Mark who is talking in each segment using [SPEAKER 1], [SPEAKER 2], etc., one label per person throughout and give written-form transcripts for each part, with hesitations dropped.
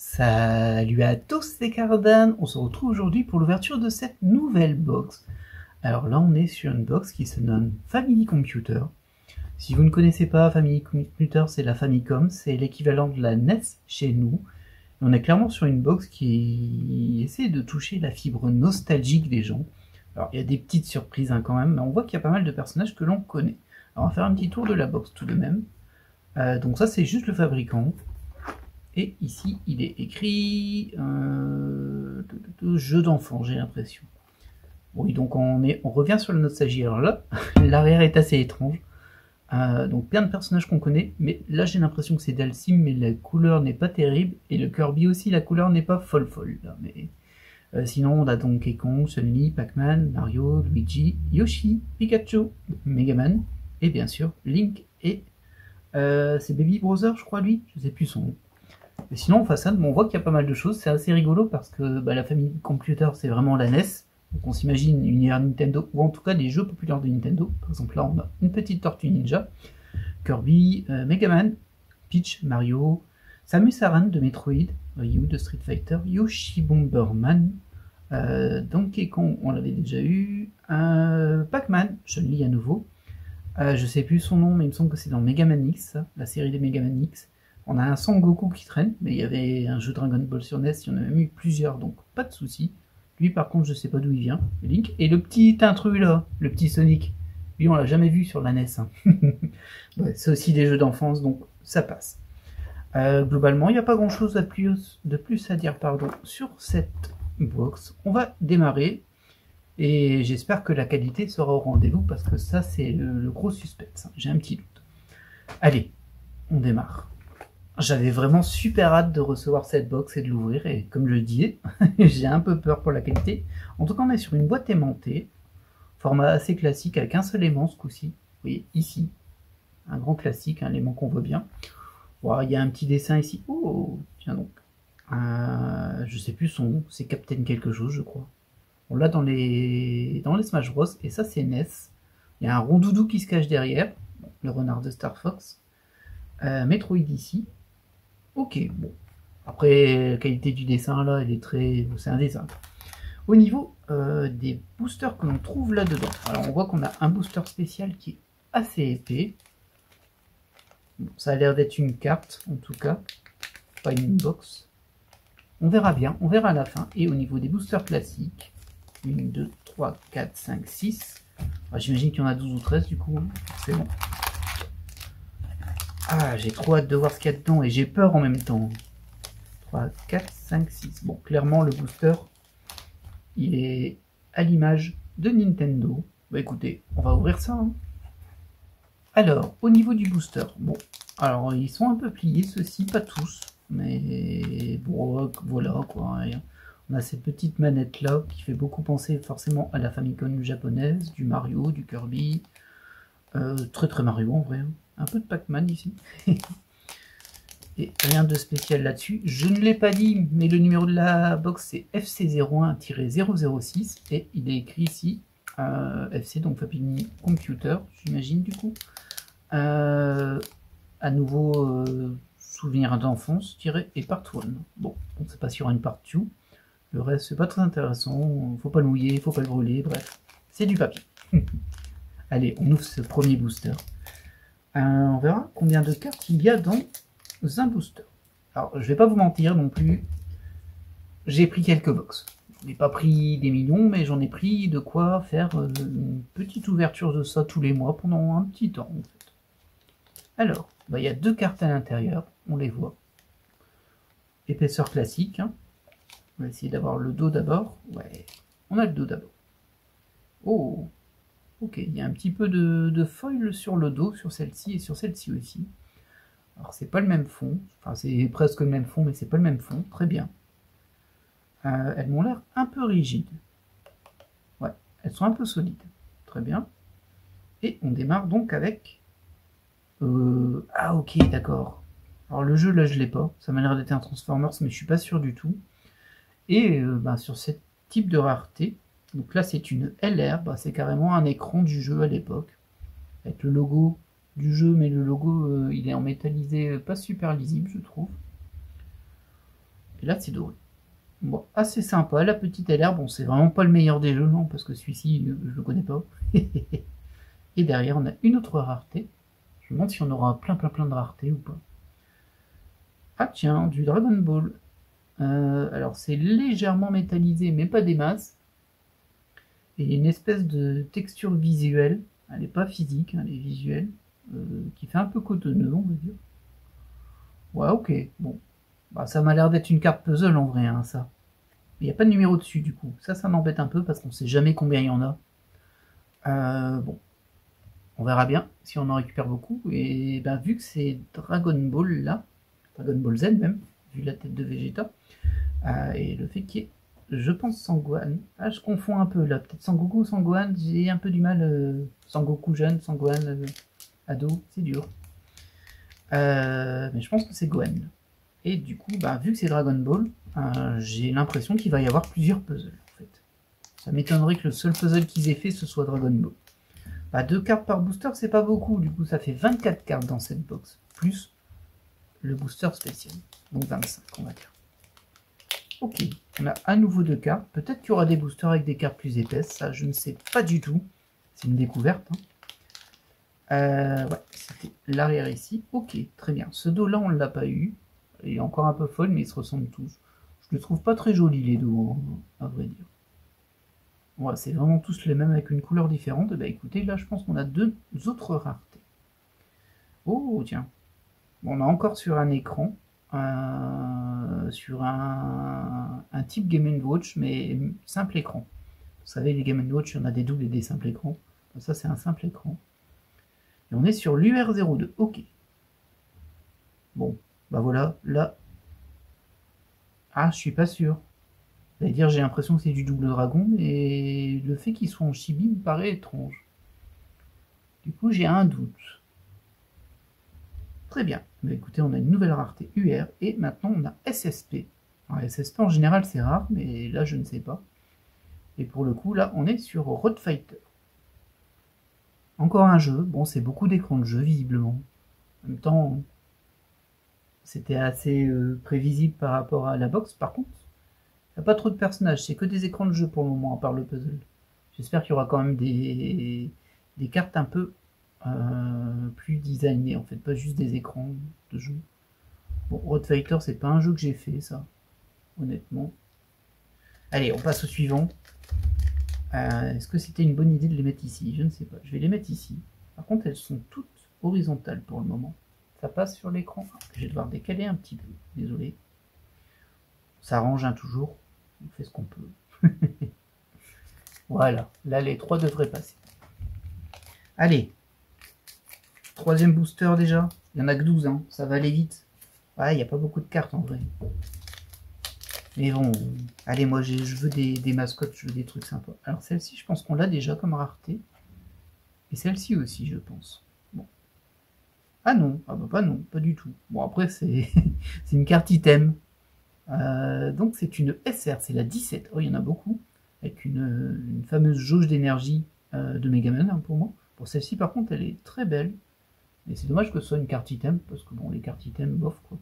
[SPEAKER 1] Salut à tous, c'est Cardan. On se retrouve aujourd'hui pour l'ouverture de cette nouvelle box. Alors là, on est sur une box qui se nomme Family Computer. Si vous ne connaissez pas Family Computer, c'est la Famicom, c'est l'équivalent de la NES chez nous. Et on est clairement sur une box qui essaie de toucher la fibre nostalgique des gens. Alors il y a des petites surprises quand même, mais on voit qu'il y a pas mal de personnages que l'on connaît. Alors on va faire un petit tour de la box tout de même. Donc ça c'est juste le fabricant. Et ici, il est écrit jeu d'enfant, j'ai l'impression. Oui, donc on revient sur la nostalgie. Alors là, l'arrière est assez étrange. Donc plein de personnages qu'on connaît, mais là j'ai l'impression que c'est Dalsim, mais la couleur n'est pas terrible. Et le Kirby aussi, la couleur n'est pas folle. Là, mais sinon, on a Donkey Kong, Chun-Li, Pac-Man, Mario, Luigi, Yoshi, Pikachu, Megaman, et bien sûr Link et c'est Baby Brother, je crois lui, je sais plus son nom. Mais sinon, en façade, on voit qu'il y a pas mal de choses. C'est assez rigolo parce que la famille Computer, c'est vraiment la NES. Donc on s'imagine une ère Nintendo, ou en tout cas des jeux populaires de Nintendo. Par exemple, là, on a une petite Tortue Ninja, Kirby, Megaman, Peach, Mario, Samus Aran de Metroid, Ryu de Street Fighter, Yoshi Bomberman, Donkey Kong, on l'avait déjà eu, Pac-Man, Chun-Li à nouveau. Je sais plus son nom, mais il me semble que c'est dans Megaman X, la série des Megaman X. On a un Son Goku qui traîne, mais il y avait un jeu Dragon Ball sur NES, il y en a même eu plusieurs, donc pas de soucis. Lui par contre je sais pas d'où il vient, Link. Et le petit intrus là, le petit Sonic, lui on l'a jamais vu sur la NES. Hein. Ouais, c'est aussi des jeux d'enfance, donc ça passe. Globalement, il n'y a pas grand chose de plus à dire sur cette box. On va démarrer, et j'espère que la qualité sera au rendez-vous, parce que ça c'est le gros suspense, hein. J'ai un petit doute. Allez, on démarre. J'avais vraiment super hâte de recevoir cette box et de l'ouvrir, et comme je le disais, j'ai un peu peur pour la qualité. En tout cas, on est sur une boîte aimantée, format assez classique avec un seul aimant ce coup-ci. Vous voyez ici, un grand classique, un aimant qu'on voit bien. Bon, il y a un petit dessin ici. Oh, tiens donc. Je sais plus son nom, c'est Captain quelque chose, je crois. On l'a dans les Smash Bros. Et ça, c'est NES. Il y a un rond doudou qui se cache derrière, le renard de Star Fox. Metroid ici. Ok, bon. Après, la qualité du dessin, là, elle est très... C'est un dessin. Au niveau des boosters que l'on trouve là-dedans, alors on voit qu'on a un booster spécial qui est assez épais. Bon, ça a l'air d'être une carte, en tout cas. Pas une box. On verra bien, on verra à la fin. Et au niveau des boosters classiques, 1, 2, 3, 4, 5, 6. J'imagine qu'il y en a 12 ou 13, du coup, c'est bon. Ah, j'ai trop hâte de voir ce qu'il y a dedans et j'ai peur en même temps. 3, 4, 5, 6. Bon, clairement, le booster, il est à l'image de Nintendo. Bah écoutez, on va ouvrir ça. Hein. Alors, au niveau du booster, bon, alors ils sont un peu pliés, ceux-ci, pas tous. Mais bon, voilà quoi. On a cette petite manette là qui fait beaucoup penser forcément à la Famicom japonaise, du Mario, du Kirby. Très Mario en vrai. Hein. Un peu de Pac-Man ici. Et rien de spécial là-dessus. Je ne l'ai pas dit, mais le numéro de la box c'est FC01-006 et il est écrit ici FC, donc Family Computer, j'imagine du coup. À nouveau, souvenir d'enfance, et part 1. Bon, on ne sait pas s'il y aura une part 2. Le reste, c'est pas très intéressant. Faut pas le mouiller, faut pas le brûler, bref. C'est du papier. Allez, on ouvre ce premier booster. On verra combien de cartes il y a dans un booster. Alors, je vais pas vous mentir non plus. J'ai pris quelques box. Je n'ai pas pris des millions, mais j'en ai pris de quoi faire une petite ouverture de ça tous les mois pendant un petit temps, en fait. Alors, il y a 2 cartes à l'intérieur. On les voit. Épaisseur classique. Hein. On va essayer d'avoir le dos d'abord. Ouais, on a le dos d'abord. Oh! Ok, il y a un petit peu de foil sur le dos, sur celle-ci et sur celle-ci aussi. Alors c'est pas le même fond, enfin c'est presque le même fond, mais c'est pas le même fond, très bien. Elles m'ont l'air un peu rigides. Ouais, elles sont un peu solides, très bien. Et on démarre donc avec... Ah ok, d'accord. Alors le jeu là je l'ai pas, ça m'a l'air d'être un Transformers, mais je suis pas sûr du tout. Et sur ce type de rareté, donc là c'est une LR, c'est carrément un écran du jeu à l'époque, avec le logo du jeu, mais le logo il est en métallisé, pas super lisible je trouve. Et là, c'est doré. Bon, assez sympa, la petite LR. Bon, c'est vraiment pas le meilleur des jeux, non, parce que celui-ci, je le connais pas. Et derrière, on a une autre rareté. Je me demande si on aura plein de raretés ou pas. Ah tiens, du Dragon Ball. Alors, c'est légèrement métallisé, mais pas des masses. Et il y a une espèce de texture visuelle. Elle n'est pas physique, elle est visuelle. Qui fait un peu cotonneux, on va dire. Ouais, ok, bon. Bah, ça m'a l'air d'être une carte puzzle en vrai, hein, ça. Il n'y a pas de numéro dessus, du coup. Ça m'embête un peu parce qu'on sait jamais combien il y en a. Bon. On verra bien si on en récupère beaucoup. Et ben, vu que c'est Dragon Ball là, Dragon Ball Z même, vu la tête de Vegeta, et le fait qu'il y ait, je pense, Sangohan. Ah, je confonds un peu là. Peut-être Sangoku, Sangohan, j'ai un peu du mal. Sangoku jeune, Sangohan ado, c'est dur. Mais je pense que c'est Gohan. Et du coup, bah, vu que c'est Dragon Ball, j'ai l'impression qu'il va y avoir plusieurs puzzles en fait. Ça m'étonnerait que le seul puzzle qu'ils aient fait ce soit Dragon Ball. Bah, 2 cartes par booster, c'est pas beaucoup, du coup ça fait 24 cartes dans cette box, plus le booster spécial, donc 25 on va dire. Ok, on a à nouveau 2 cartes, peut-être qu'il y aura des boosters avec des cartes plus épaisses, ça je ne sais pas du tout, c'est une découverte. Ouais, c'était l'arrière ici, ok, très bien. Ce dos là on ne l'a pas eu, il est encore un peu folle mais ils se ressemblent tous. Je le trouve pas très joli les dos, à vrai dire. Ouais, c'est vraiment tous les mêmes avec une couleur différente. Et bah écoutez, là je pense qu'on a 2 autres raretés. Oh tiens, bon, on a encore sur un écran, sur un type Game & Watch, mais simple écran. Vous savez, les Game & Watch, il y en a des doubles et des simples écrans. Ça c'est un simple écran. Et on est sur l'UR02, ok. Bon, bah voilà, là... Ah, je suis pas sûr. C'est-à-dire, j'ai l'impression que c'est du double dragon, mais le fait qu'il soit en chibi me paraît étrange. Du coup, j'ai un doute. Très bien. Mais écoutez, on a une nouvelle rareté UR, et maintenant on a SSP. Alors, SSP en général c'est rare, mais là je ne sais pas. Et pour le coup, là on est sur Road Fighter. Encore un jeu. Bon, c'est beaucoup d'écrans de jeu, visiblement. En même temps, c'était assez prévisible par rapport à la box. Par contre, il n'y a pas trop de personnages. C'est que des écrans de jeu pour le moment, à part le puzzle. J'espère qu'il y aura quand même des cartes un peu plus designées, en fait. Pas juste des écrans de jeu. Bon, Road Fighter, c'est pas un jeu que j'ai fait, ça. Honnêtement. Allez, on passe au suivant. Est-ce que c'était une bonne idée de les mettre ici? Je ne sais pas. Je vais les mettre ici. Par contre, elles sont toutes horizontales pour le moment. Ça passe sur l'écran. Je vais devoir décaler un petit peu. Désolé. Ça arrange toujours. On fait ce qu'on peut. Voilà. Là, les 3 devraient passer. Allez. Troisième booster déjà. Il n'y en a que 12. Hein. Ça va aller vite. Ouais, il n'y a pas beaucoup de cartes en vrai. Mais bon, allez, moi je veux des mascottes, je veux des trucs sympas. Alors celle-ci, je pense qu'on l'a déjà comme rareté. Et celle-ci aussi, je pense. Bon. Ah non, ah bah pas non, pas du tout. Bon, après, c'est une carte item. Donc c'est une SR, c'est la 17. Oh, il y en a beaucoup. Avec une fameuse jauge d'énergie de Megaman, hein, pour moi. Pour celle-ci, par contre, elle est très belle. Et c'est dommage que ce soit une carte item, parce que bon, les cartes items, bof, quoi.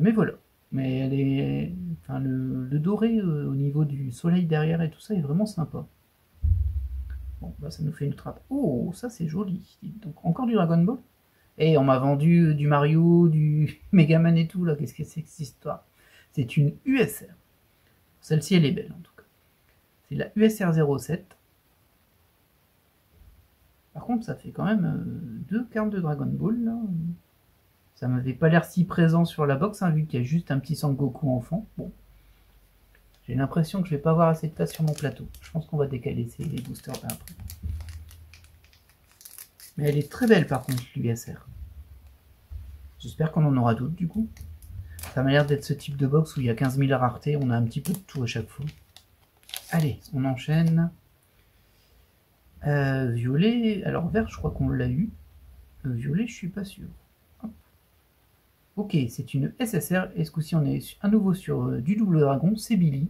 [SPEAKER 1] Mais voilà. Mais elle est, enfin, le doré au niveau du soleil derrière et tout ça est vraiment sympa. Bon, bah, ça nous fait une trappe. Oh, ça c'est joli. Donc encore du Dragon Ball. Et on m'a vendu du Mario, du Megaman et tout là. Qu'est-ce que c'est que cette histoire? C'est une USR. Celle-ci elle est belle en tout cas. C'est la USR 07. Par contre, ça fait quand même 2 cartes de Dragon Ball là. Ça m'avait pas l'air si présent sur la box, hein, vu qu'il y a juste un petit Sangoku enfant. Bon. J'ai l'impression que je vais pas avoir assez de place sur mon plateau. Je pense qu'on va décaler ces boosters là après. Mais elle est très belle par contre, l'USR. J'espère qu'on en aura d'autres du coup. Ça m'a l'air d'être ce type de box où il y a 15 000 raretés, on a un petit peu de tout à chaque fois. Allez, on enchaîne. Violet, alors vert je crois qu'on l'a eu. Violet je suis pas sûr. Hop. Ok, c'est une SSR, et ce coup-ci on est à nouveau sur du double dragon, c'est Billy.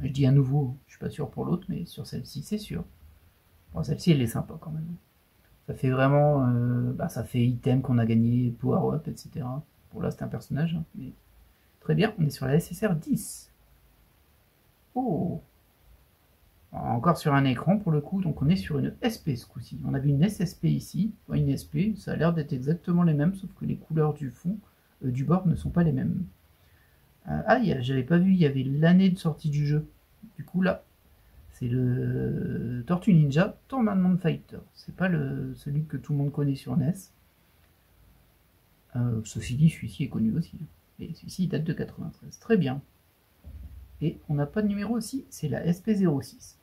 [SPEAKER 1] Je dis à nouveau, je suis pas sûr pour l'autre, mais sur celle-ci c'est sûr. Bon, celle-ci elle est sympa quand même. Ça fait vraiment, ça fait item qu'on a gagné, power up, etc. Bon là c'est un personnage, hein, mais Très bien, on est sur la SSR 10. Oh, encore sur un écran pour le coup, donc on est sur une SP ce coup-ci. On avait une SSP ici, une SP, ça a l'air d'être exactement les mêmes, sauf que les couleurs du fond, du bord ne sont pas les mêmes. Ah, j'avais pas vu, il y avait l'année de sortie du jeu. Du coup là, c'est le Tortue Ninja Tournament Fighter. C'est pas celui que tout le monde connaît sur NES. Ceci dit, celui-ci est connu aussi. Et celui-ci date de 93. Très bien. Et on n'a pas de numéro aussi, c'est la SP06.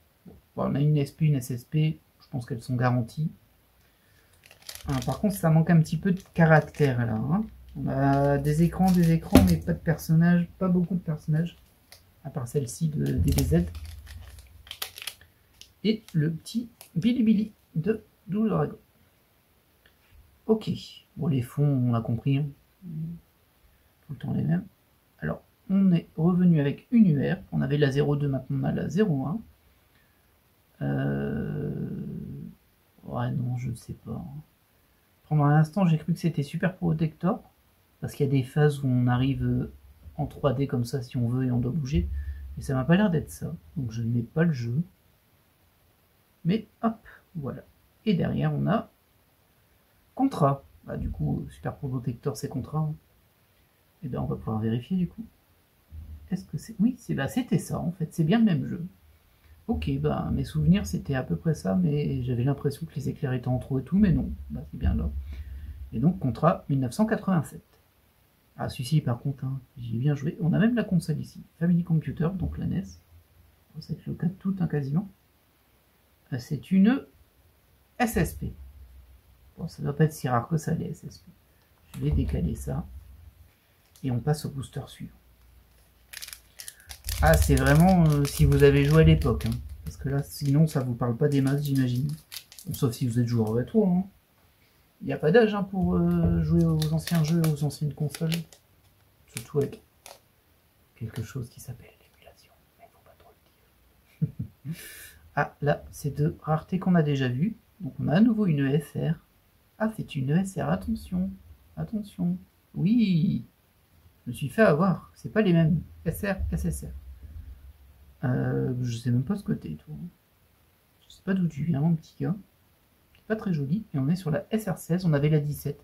[SPEAKER 1] Bon, on a une SP, une SSP, je pense qu'elles sont garanties. Par contre, ça manque un petit peu de caractère là. Hein. On a des écrans, mais pas de personnages, pas beaucoup de personnages. À part celle-ci de DBZ. Et le petit Billy de Double Dragon. Ok, bon les fonds on a compris, hein. Tout le temps les mêmes. Alors on est revenu avec une UR, on avait la 02, maintenant on a la 01. Ouais non je ne sais pas. Pendant un instant j'ai cru que c'était Super Protector, parce qu'il y a des phases où on arrive en 3D comme ça si on veut et on doit bouger, mais ça m'a pas l'air d'être ça, donc je n'ai pas le jeu. Mais hop, voilà. Et derrière on a Contra. Bah, du coup, Super Protector c'est Contra. Hein. Et bien on va pouvoir vérifier du coup. Est-ce que c'est... Oui, c'était ça en fait, c'est bien le même jeu. Ok, bah mes souvenirs c'était à peu près ça, mais j'avais l'impression que les éclairs étaient en trop et tout, mais non, bah, c'est bien là. Et donc Contra 1987. Ah celui-ci par contre, hein, j'y ai bien joué. On a même la console ici, Family Computer, donc la NES. C'est le cas de tout, hein, quasiment. C'est une SSP. Bon, ça doit pas être si rare que ça les SSP. Je vais décaler ça. Et on passe au booster suivant. Ah, c'est vraiment si vous avez joué à l'époque. Hein, parce que là, sinon, ça vous parle pas des masses, j'imagine. Bon, sauf si vous êtes joueur rétro. Hein. Il n'y a pas d'âge hein, pour jouer aux anciens jeux, aux anciennes consoles. Surtout avec quelque chose qui s'appelle l'émulation. Mais il faut pas trop le dire. Ah, là, c'est de rareté qu'on a déjà vu. Donc, on a à nouveau une ESR. Ah, c'est une ESR, attention. Attention. Oui, je me suis fait avoir. C'est pas les mêmes. SR, SSR. Je sais même pas ce que t'es, toi. Je sais pas d'où tu viens, mon petit gars. C'est pas très joli. Et on est sur la SR16, on avait la 17.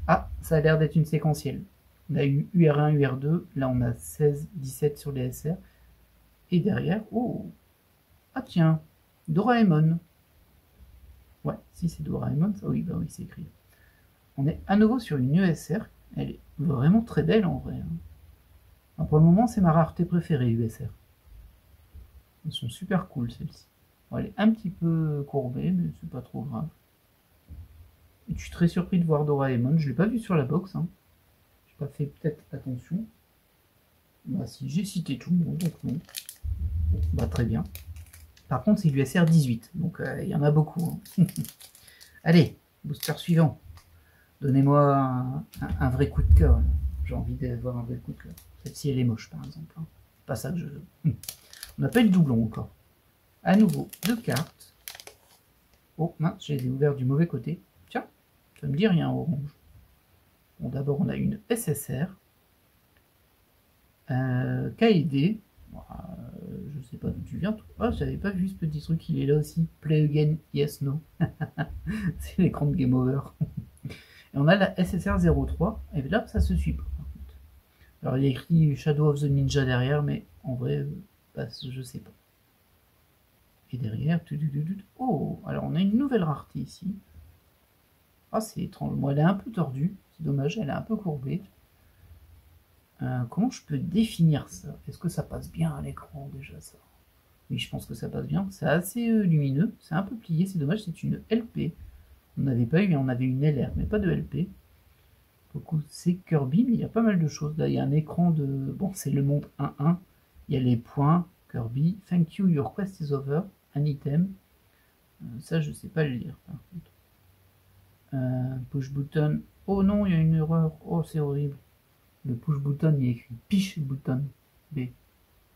[SPEAKER 1] Ah, ça a l'air d'être une séquentielle. On a eu UR1, UR2. Là, on a 16, 17 sur les SR. Et derrière, oh. Ah tiens, Doraemon. Ouais, si c'est Doraemon, ça oui, bah oui, c'est écrit. On est à nouveau sur une ESR. Elle est vraiment très belle en vrai. Hein. Alors, pour le moment, c'est ma rareté préférée, USR. Elles sont super cool celles-ci. Bon, elle est un petit peu courbée, mais c'est pas trop grave. Et je suis très surpris de voir Doraemon. Je l'ai pas vu sur la box. Hein. J'ai pas fait peut-être attention. Bah si, j'ai cité tout le monde, donc non. Bon, bah très bien. Par contre, c'est l'USR 18, donc il y en a beaucoup. Hein. Allez, booster suivant. Donnez-moi un vrai coup de cœur. J'ai envie d'avoir un vrai coup de cœur. Celle-ci, elle est moche, par exemple. Hein. C'est pas ça que je veux. On n'a pas eu le doublon encore. À nouveau, 2 cartes. Oh, mince, j'ai ouvert du mauvais côté. Tiens, ça me dit rien, orange. Bon, d'abord, on a une SSR. KD. Je sais pas d'où tu viens. Ah, j'avais pas vu ce petit truc, il est là aussi. Play again, yes, no. C'est l'écran de Game Over. Et on a la SSR 03. Et là, ça se suit pas, par contre. Alors, il y a écrit Shadow of the Ninja derrière, mais en vrai, bah, je sais pas. Et derrière, oh, alors on a une nouvelle rareté ici. Ah, c'est étrange. Moi, elle est un peu tordue. C'est dommage, elle est un peu courbée. Comment je peux définir ça? Est-ce que ça passe bien à l'écran déjà ça? Oui, je pense que ça passe bien. C'est assez lumineux. C'est un peu plié. C'est dommage, c'est une LP. On n'avait pas eu, on avait une LR, mais pas de LP. Beaucoup, c'est Kirby, mais il y a pas mal de choses. Là, il y a un écran de... Bon, c'est le monde 1-1. Il y a les points. Kirby. Thank you, your quest is over. Un item. Ça, je sais pas le lire, par contre. Push button. Oh non, il y a une erreur. Oh, c'est horrible. Le push button, il est écrit push button. B.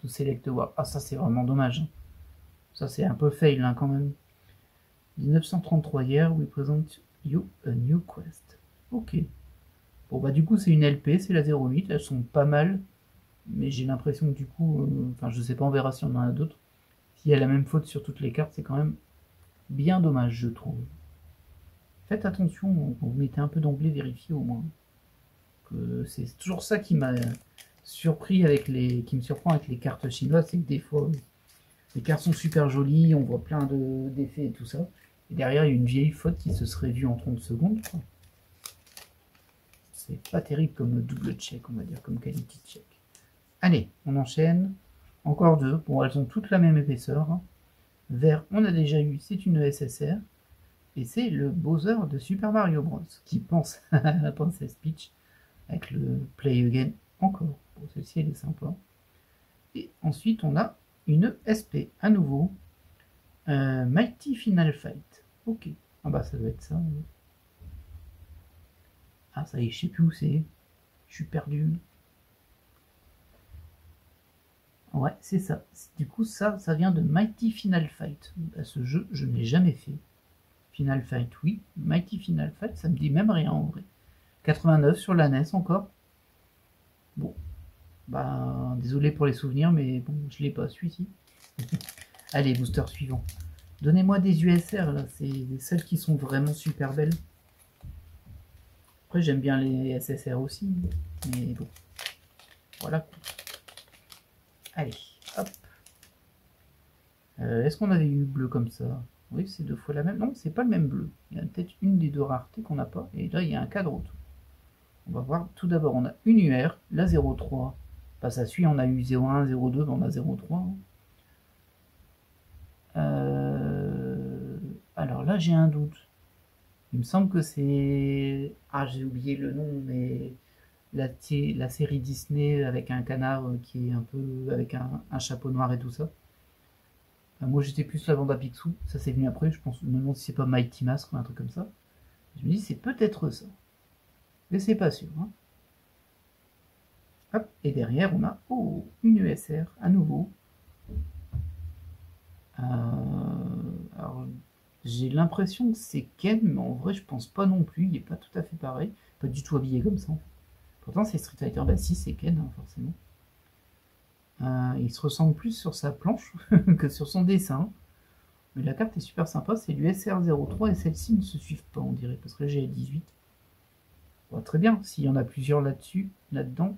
[SPEAKER 1] To select war. Ah, ça, c'est vraiment dommage. Ça, c'est un peu fail, hein, quand même. 1933 hier, we present you a new quest. Ok. Bon, bah, du coup, c'est une LP, c'est la 08. Elles sont pas mal. Mais j'ai l'impression que du coup, enfin je sais pas, on verra si on en a d'autres. S'il y a la même faute sur toutes les cartes, c'est quand même bien dommage, je trouve. Faites attention, quand vous mettez un peu d'anglais, vérifiez au moins. Que c'est toujours ça qui m'a surpris avec qui me surprend avec les cartes chinoises, c'est que des fois, les cartes sont super jolies, on voit plein d'effets et tout ça. Et derrière, il y a une vieille faute qui se serait vue en 30 secondes. C'est pas terrible comme double check, on va dire, comme quality check. Allez, on enchaîne. Encore deux. Bon, elles ont toutes la même épaisseur. Vert, on a déjà eu, c'est une SSR. Et c'est le Bowser de Super Mario Bros. Qui pense à la princesse Peach avec le Play Again encore. Bon, celle-ci, elle est sympa. Et ensuite, on a une SP à nouveau. Mighty Final Fight. Ok. Ah bah, ça doit être ça. Ah, ça y est, je sais plus où c'est. Je suis perdu. Ouais, c'est ça. Du coup, ça vient de Mighty Final Fight. Bah, ce jeu, je ne l'ai jamais fait. Final Fight, oui. Mighty Final Fight, ça me dit même rien en vrai. 89 sur la NES encore. Bon, bah désolé pour les souvenirs, mais bon, je l'ai pas celui-ci. Allez, booster suivant. Donnez-moi des USR là, c'est celles qui sont vraiment super belles. Après, j'aime bien les SSR aussi, mais bon. Voilà. Allez, hop. Est-ce qu'on avait eu bleu comme ça? Oui, c'est deux fois la même. Non, c'est pas le même bleu. Il y a peut-être une des deux raretés qu'on n'a pas. Et là, il y a un cadre autour. On va voir. Tout d'abord, on a une UR, la 03. Bah, ça suit, on a eu 01, 02, on a 03. Alors là, j'ai un doute. Il me semble que c'est... Ah, j'ai oublié le nom, mais la série Disney avec un canard qui est un peu... avec un chapeau noir et tout ça. Moi, j'étais plus la bande à Picsou. Ça, c'est venu après. Je pense, je me demande si c'est pas Mighty Mask ou un truc comme ça. Je me dis, c'est peut-être ça. Mais c'est pas sûr. Hein. Hop, et derrière, on a une ESR à nouveau. Alors, j'ai l'impression que c'est Ken, mais en vrai, je pense pas non plus. Il est pas tout à fait pareil. Pas du tout habillé comme ça. Pourtant, c'est Street Fighter. Bah, si, c'est Ken, hein, forcément. Il se ressemble plus sur sa planche que sur son dessin. Mais la carte est super sympa. C'est du SR03 et celle-ci ne se suivent pas, on dirait, parce que là, j'ai 18. Bon, très bien. S'il y en a plusieurs là-dessus, là-dedans,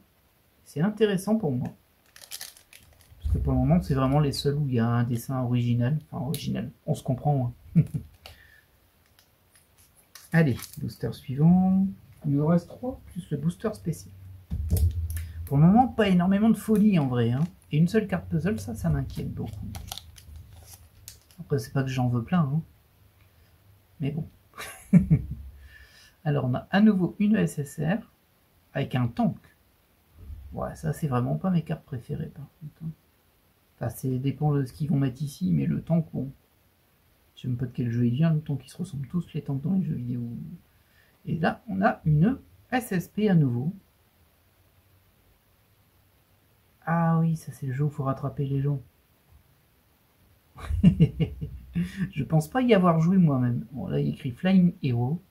[SPEAKER 1] c'est intéressant pour moi. Parce que pour le moment, c'est vraiment les seuls où il y a un dessin original. Enfin, original. On se comprend. Hein. Allez, booster suivant. Il nous reste 3 plus le booster spécial. Pour le moment, pas énormément de folie en vrai. Hein. Et une seule carte puzzle, ça m'inquiète beaucoup. Après, c'est pas que j'en veux plein. Hein. Mais bon. Alors, on a à nouveau une SSR avec un tank. Ouais, ça, c'est vraiment pas mes cartes préférées par contre. Enfin, ça dépend de ce qu'ils vont mettre ici, mais le tank, bon. Je sais même pas de quel jeu il vient, le tank, ils se ressemblent tous, les tanks dans les jeux vidéo. Et là, on a une SSP à nouveau. Ah oui, ça c'est le jeu où il faut rattraper les gens. Je pense pas y avoir joué moi-même. Bon, là, il y a écrit Flying Hero.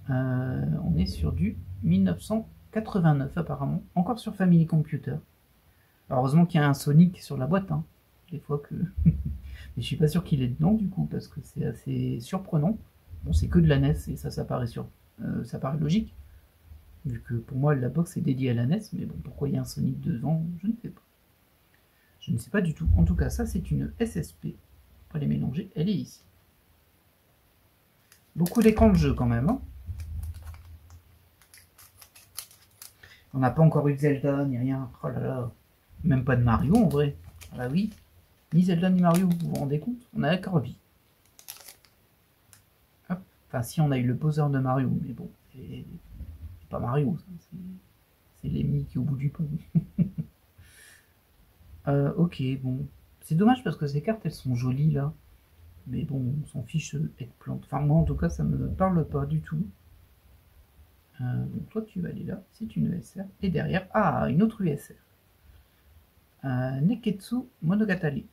[SPEAKER 1] On est sur du 1989 apparemment. Encore sur Family Computer. Alors, heureusement qu'il y a un Sonic sur la boîte. Hein. Des fois que... Mais je suis pas sûr qu'il est dedans du coup, parce que c'est assez surprenant. Bon, c'est que de la NES et ça paraît ça paraît logique. Vu que pour moi, la box est dédiée à la NES, mais bon, pourquoi il y a un Sonic devant, je ne sais pas. Je ne sais pas du tout. En tout cas, ça, c'est une SSP. Pas les mélanger, elle est ici. Beaucoup d'écrans de jeu quand même. Hein. On n'a pas encore eu de Zelda, ni rien. Oh là là. Même pas de Mario en vrai. Ah bah oui. Ni Zelda ni Mario, vous vous rendez compte? On a la Kirby. Hop. Enfin, si on a eu le Bowser de Mario, mais bon, c'est pas Mario, c'est Lemmy qui est au bout du pont. Ok, bon. C'est dommage parce que ces cartes, elles sont jolies là. Mais bon, on s'en fiche Eggplant. Enfin, moi en tout cas, ça me parle pas du tout. Donc toi, tu vas aller là. C'est une ESR. Et derrière, une autre ESR. Neketsu Monogatari.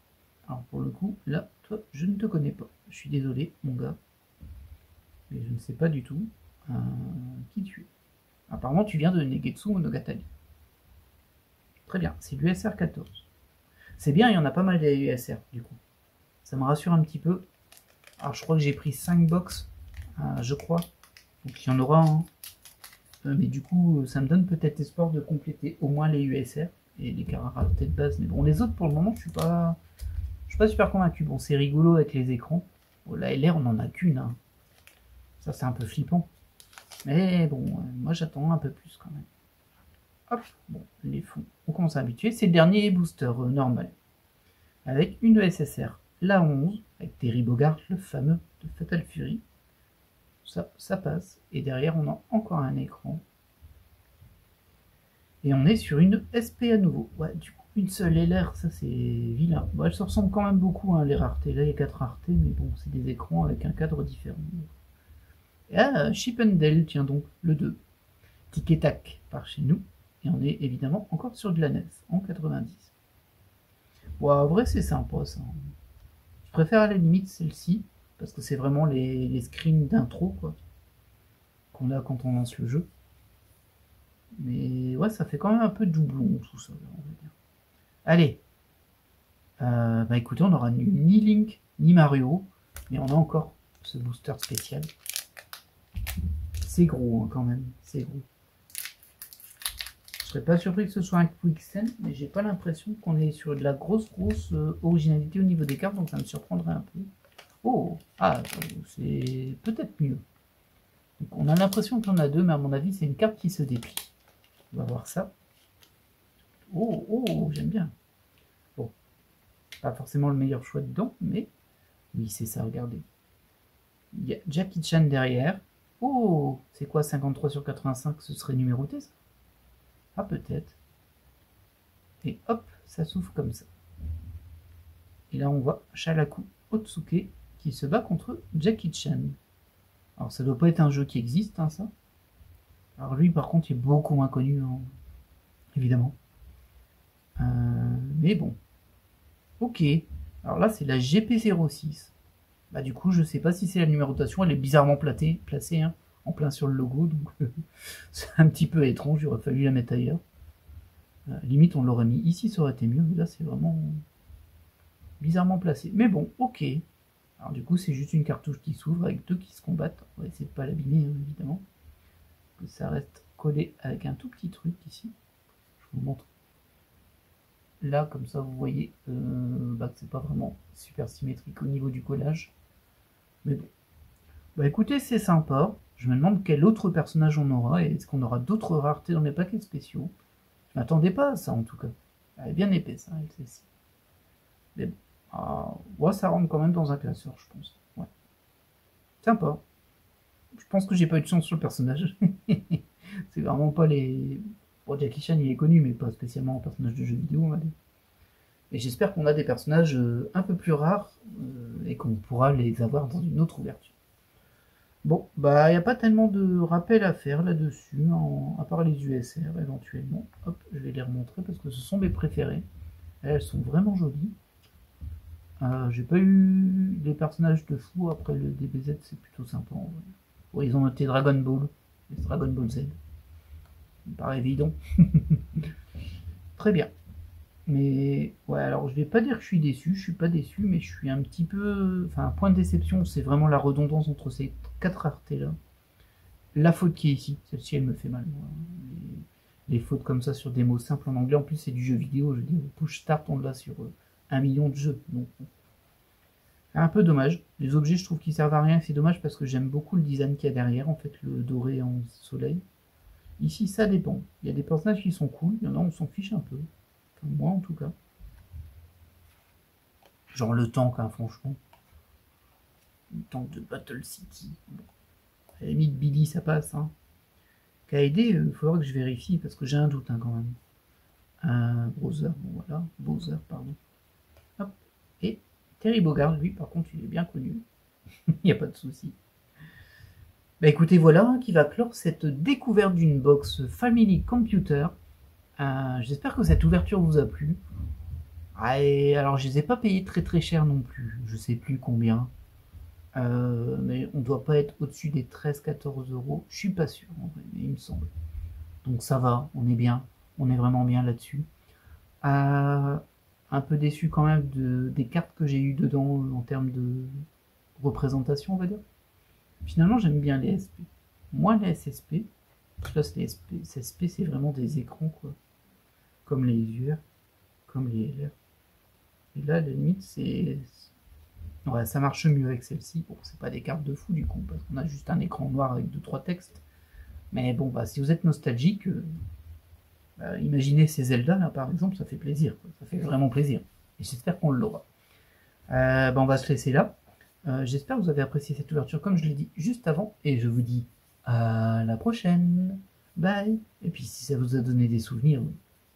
[SPEAKER 1] Alors pour le coup, là, toi, je ne te connais pas. Je suis désolé, mon gars. Mais je ne sais pas du tout qui tu es. Apparemment, tu viens de Neketsu Monogatari. Très bien, c'est l'USR 14. C'est bien, il y en a pas mal des USR du coup. Ça me rassure un petit peu. Alors je crois que j'ai pris 5 box, je crois. Donc il y en aura un. Mais du coup, ça me donne peut-être espoir de compléter au moins les USR et les caractéristiques de base. Mais bon, les autres pour le moment, je suis pas super convaincu. Bon, c'est rigolo avec les écrans. Bon, la LR, on n'en a qu'une. Hein. Ça, c'est un peu flippant. Mais bon, moi j'attends un peu plus quand même. Hop, bon, les fonds, on commence à habituer. C'est le dernier booster normal. Avec une ESSR, la 11, avec Terry Bogard, le fameux de Fatal Fury. Ça passe. Et derrière, on a encore un écran. Et on est sur une SP à nouveau. Ouais, du coup, une seule LR, ça c'est vilain. Bon, elle se ressemble quand même beaucoup, hein, les raretés. Là, il y a 4 raretés, mais bon, c'est des écrans avec un cadre différent. Ah, Chip and Dale, tiens donc, le 2. Tic et tac par chez nous. Et on est évidemment encore sur de la NES, en 90. Ouais, en vrai, c'est sympa, ça. Je préfère à la limite celle-ci, parce que c'est vraiment les screens d'intro, quoi, qu'on a quand on lance le jeu. Mais ouais, ça fait quand même un peu doublon, tout ça, on va dire. Allez. Bah écoutez, on n'aura ni Link, ni Mario, mais on a encore ce booster spécial. C'est gros, hein, quand même, c'est gros. Je serais pas surpris que ce soit un Quicksand, mais j'ai pas l'impression qu'on est sur de la grosse originalité au niveau des cartes, donc ça me surprendrait un peu. Oh, c'est peut-être mieux. Donc on a l'impression qu'il y en a deux, mais à mon avis, c'est une carte qui se déplie. On va voir ça. Oh, j'aime bien. Bon, pas forcément le meilleur choix dedans, mais oui, c'est ça, regardez. Il y a Jackie Chan derrière. Oh, c'est quoi 53 sur 85? Ce serait numéroté, ça? Ah, peut-être. Et hop, ça s'ouvre comme ça. Et là, on voit Shalaku Otsuke qui se bat contre Jackie Chan. Alors, ça doit pas être un jeu qui existe, hein, ça. Alors, lui, par contre, il est beaucoup moins connu, hein, évidemment. Mais bon. Ok. Alors là, c'est la GP06. Bah, du coup, je sais pas si c'est la numérotation. Elle est bizarrement placée hein, en plein sur le logo. Donc, c'est un petit peu étrange. Il aurait fallu la mettre ailleurs. Limite, on l'aurait mis ici, ça aurait été mieux. Mais là, c'est vraiment bizarrement placé. Mais bon, ok. Alors du coup, c'est juste une cartouche qui s'ouvre avec deux qui se combattent. On va essayer de pas l'abîmer, hein, évidemment. Que ça reste collé avec un tout petit truc ici. Je vous montre. Là, comme ça, vous voyez que c'est pas vraiment super symétrique au niveau du collage. Mais bon. Bah écoutez, c'est sympa. Je me demande quel autre personnage on aura. Et est-ce qu'on aura d'autres raretés dans les paquets spéciaux? Je m'attendais pas à ça, en tout cas. Elle est bien épaisse, hein, celle-ci. Mais bon. Ouais, ça rentre quand même dans un classeur, je pense. Ouais. Sympa. Je pense que j'ai pas eu de chance sur le personnage. C'est vraiment pas les... Bon, Jackie Chan, il est connu, mais pas spécialement en personnage de jeu vidéo, on va dire. Et j'espère qu'on a des personnages un peu plus rares et qu'on pourra les avoir dans une autre ouverture. Bon, bah, il n'y a pas tellement de rappels à faire là-dessus, à part les USR éventuellement. Hop, je vais les remontrer parce que ce sont mes préférées. Elles sont vraiment jolies. J'ai pas eu des personnages de fou après le DBZ, c'est plutôt sympa. Bon, ils ont noté Dragon Ball, et Dragon Ball Z. Ça me paraît évident. Très bien. Mais ouais, alors je vais pas dire que je suis déçu, je suis pas déçu, mais je suis un petit peu. Enfin, un point de déception, c'est vraiment la redondance entre ces 4 raretés là. La faute qui est ici, celle-ci elle me fait mal. Moi. Les fautes comme ça sur des mots simples en anglais, en plus c'est du jeu vidéo, je veux dire, push start on l'a sur 1 million de jeux. Donc, un peu dommage. Les objets, je trouve qu'ils servent à rien. C'est dommage parce que j'aime beaucoup le design qu'il y a derrière, en fait, le doré en soleil. Ici, ça dépend. Il y a des personnages qui sont cool, il y en a, on s'en fiche un peu. Enfin, moi, en tout cas. Genre le tank, hein, franchement. Le tank de Battle City. Bon. À la limite, Billy, ça passe. Hein. KD, il faudra que je vérifie parce que j'ai un doute, hein, quand même. Bowser, bon voilà. Bowser, pardon. Hop. Et Terry Bogard, lui, par contre, il est bien connu. Il n'y a pas de souci. Bah écoutez, voilà qui va clore cette découverte d'une box Family Computer. J'espère que cette ouverture vous a plu. Et alors, je les ai pas payés très très cher non plus. Je sais plus combien. Mais on doit pas être au-dessus des 13-14 euros. Je suis pas sûr, en vrai, mais il me semble. Donc ça va, on est bien. On est vraiment bien là-dessus. Un peu déçu quand même des cartes que j'ai eues dedans en termes de représentation, on va dire. Finalement, j'aime bien les SP. Moins les SSP. Parce que là, les SSP, c'est vraiment des écrans, quoi. Comme les UR, comme les LR. Et là, à la limite, c'est... Ouais, ça marche mieux avec celle-ci. Bon, c'est pas des cartes de fou, du coup, parce qu'on a juste un écran noir avec 2-3 textes. Mais bon, bah, si vous êtes nostalgique, imaginez ces Zelda, là, par exemple, ça fait plaisir, quoi. Ça fait vraiment plaisir. Et j'espère qu'on l'aura. Bah, on va se laisser là. J'espère que vous avez apprécié cette ouverture comme je l'ai dit juste avant. Et je vous dis à la prochaine. Bye. Et puis si ça vous a donné des souvenirs,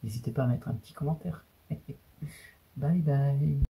[SPEAKER 1] n'hésitez pas à mettre un petit commentaire. Bye bye.